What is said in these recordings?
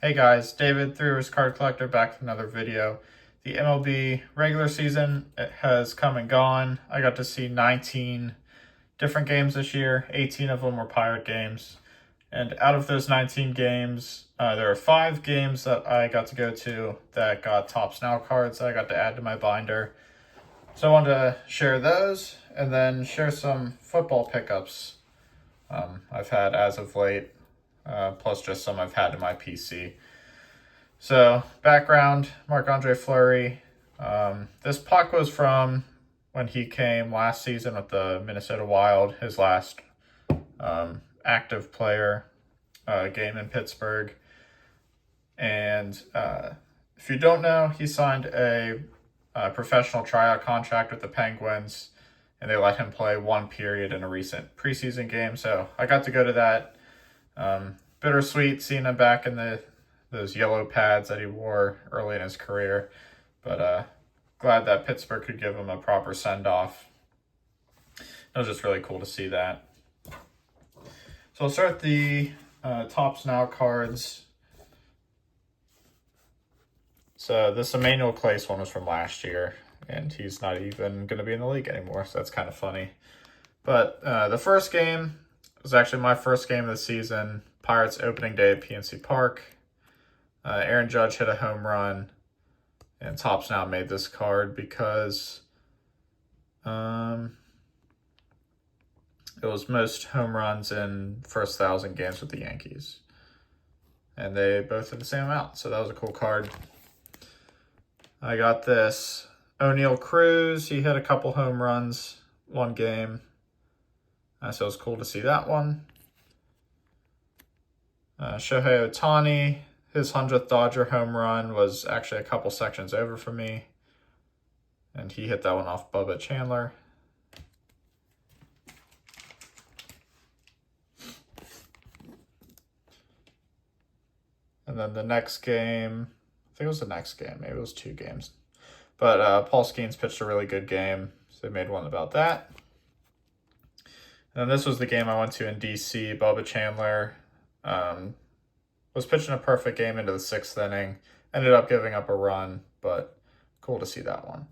Hey guys, David, Three Rivers Card Collector, back with another video. The MLB regular season has come and gone. I got to see 19 different games this year. 18 of them were Pirate games. And out of those 19 games, there are 5 games that I got to go to that got Topps Now cards that I got to add to my binder. So I wanted to share those and then share some football pickups I've had as of late. Plus just some I've had in my PC. So, background, Marc-Andre Fleury. This puck was from when he came last season with the Minnesota Wild, his last active player game in Pittsburgh. And if you don't know, he signed a professional tryout contract with the Penguins, and they let him play one period in a recent preseason game. So I got to go to that. Bittersweet seeing him back in those yellow pads that he wore early in his career, but glad that Pittsburgh could give him a proper send-off. It was just really cool to see that. So I'll start the Topps Now cards. So this Emmanuel Clace one was from last year, and he's not even going to be in the league anymore, so that's kind of funny. But the first game was actually my first game of the season. Pirates opening day at PNC Park. Aaron Judge hit a home run, and Topps Now made this card because it was most home runs in first 1,000 games with the Yankees. And they both hit the same amount, so that was a cool card. I got this O'Neal Cruz. He hit a couple home runs one game. So it was cool to see that one. Shohei Ohtani, his 100th Dodger home run was actually a couple sections over for me. And he hit that one off Bubba Chandler. And then the next game, I think it was the next game, maybe it was 2 games. But Paul Skeens pitched a really good game, so they made one about that. And then this was the game I went to in DC. Bubba Chandler was pitching a perfect game into the 6th inning. Ended up giving up a run, but cool to see that one.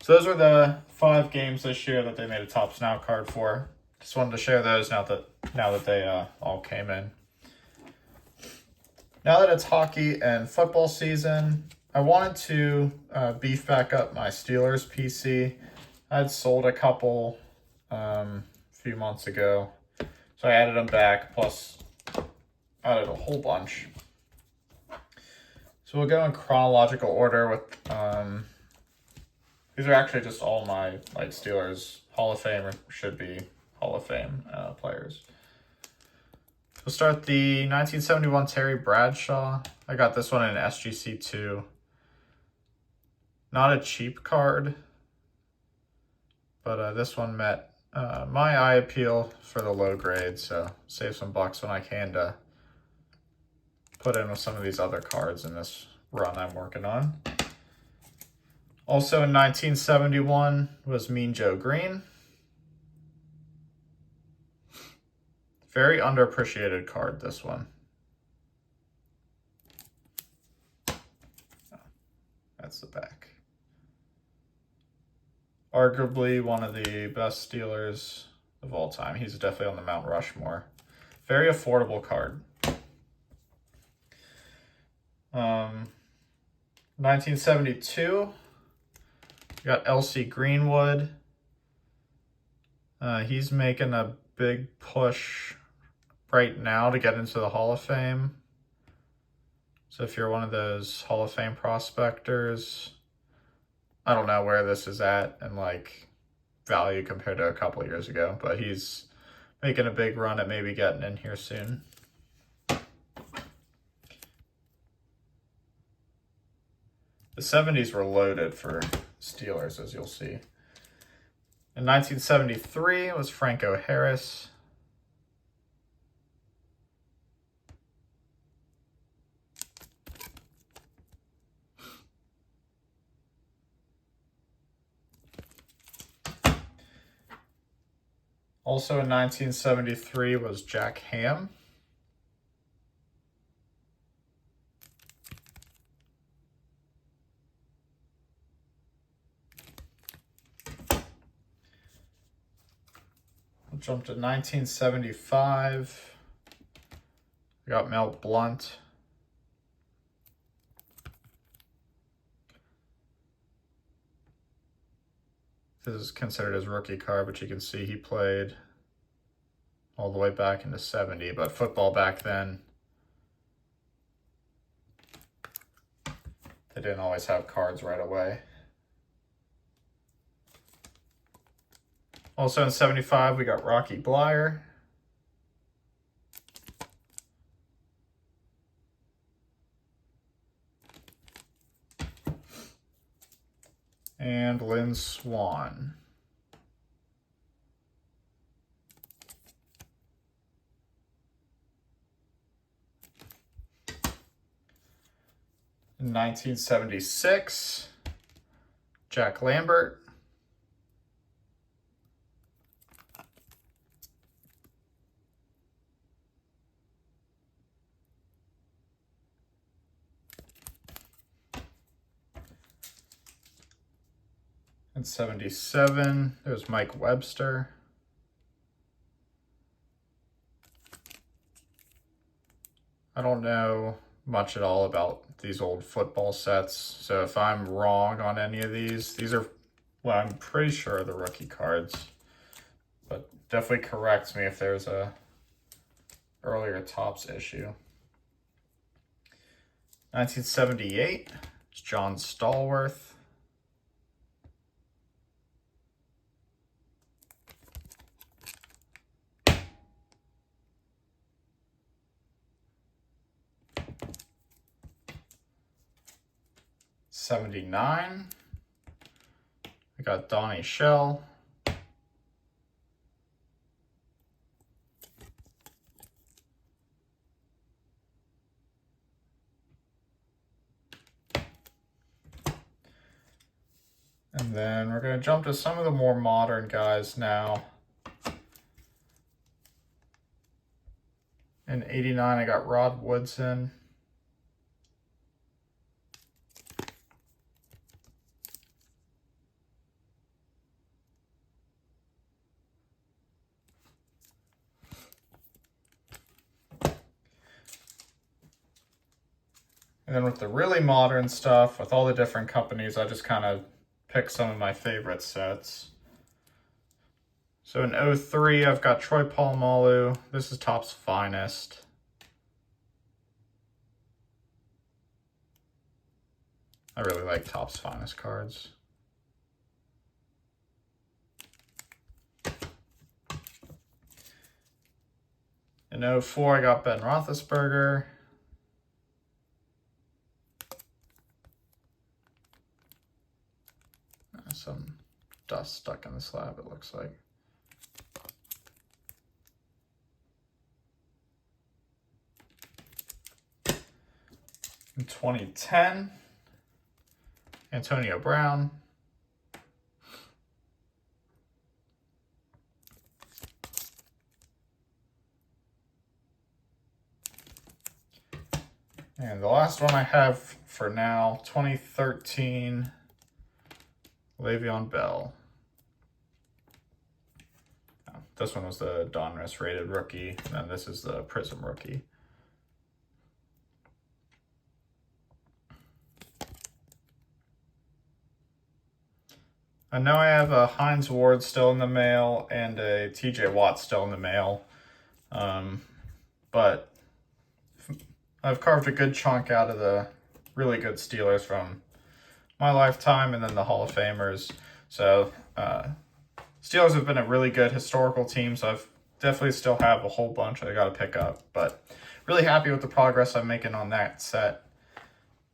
So those were the 5 games this year that they made a Topps Now card for. Just wanted to share those now that they all came in. Now that it's hockey and football season, I wanted to beef back up my Steelers PC. I'd sold a couple few months ago, so I added them back, plus added a whole bunch. So we'll go in chronological order with these are actually just all my Steelers Hall of Fame, or should be Hall of Fame players. We'll start the 1971 Terry Bradshaw. I got this one in SGC2. Not a cheap card, but this one met my eye appeal for the low grade, so save some bucks when I can to put in with some of these other cards in this run I'm working on. Also in 1971 was Mean Joe Green. Very underappreciated card, this one. Oh, that's the back. Arguably one of the best Steelers of all time. He's definitely on the Mount Rushmore. Very affordable card. 1972, we got LC Greenwood. He's making a big push right now to get into the Hall of Fame. So if you're one of those Hall of Fame prospectors, I don't know where this is at in value compared to a couple years ago, but he's making a big run at maybe getting in here soon. The 70s were loaded for Steelers, as you'll see. In 1973, it was Franco Harris. Also in 1973 was Jack Ham. jump to 1975. I got Mel Blount. This is considered his rookie card, but you can see he played all the way back into 70. But football back then, they didn't always have cards right away. Also in 75, we got Rocky Bleier. And Lynn Swann. In 1976, Jack Lambert. In 77, there's Mike Webster. I don't know much at all about these old football sets, so if I'm wrong on any of these are, well, I'm pretty sure are the rookie cards, but definitely correct me if there's a earlier Topps issue. 1978, it's John Stallworth. '79, I got Donnie Shell. And then we're going to jump to some of the more modern guys now. In 89, I got Rod Woodson. And then with the really modern stuff, with all the different companies, I just kind of pick some of my favorite sets. So in 03, I've got Troy Polamalu. This is Topps Finest. I really like Topps Finest cards. In 04, I got Ben Roethlisberger. Some dust stuck in the slab, it looks like. In 2010, Antonio Brown. And the last one I have for now, 2013, Le'Veon Bell. This one was the Donruss rated rookie, and then this is the Prism rookie. I know I have a Hines Ward still in the mail and a TJ Watt still in the mail, but I've carved a good chunk out of the really good Steelers from my lifetime, and then the Hall of Famers. So Steelers have been a really good historical team, so I've definitely still have a whole bunch I got to pick up, but really happy with the progress I'm making on that set.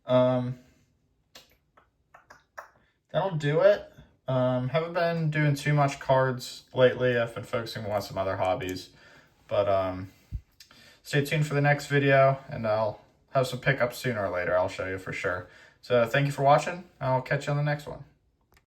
That'll do it. Haven't been doing too much cards lately. I've been focusing on some other hobbies, but stay tuned for the next video, and I'll have some pickups sooner or later. I'll show you for sure. So thank you for watching. I'll catch you on the next one.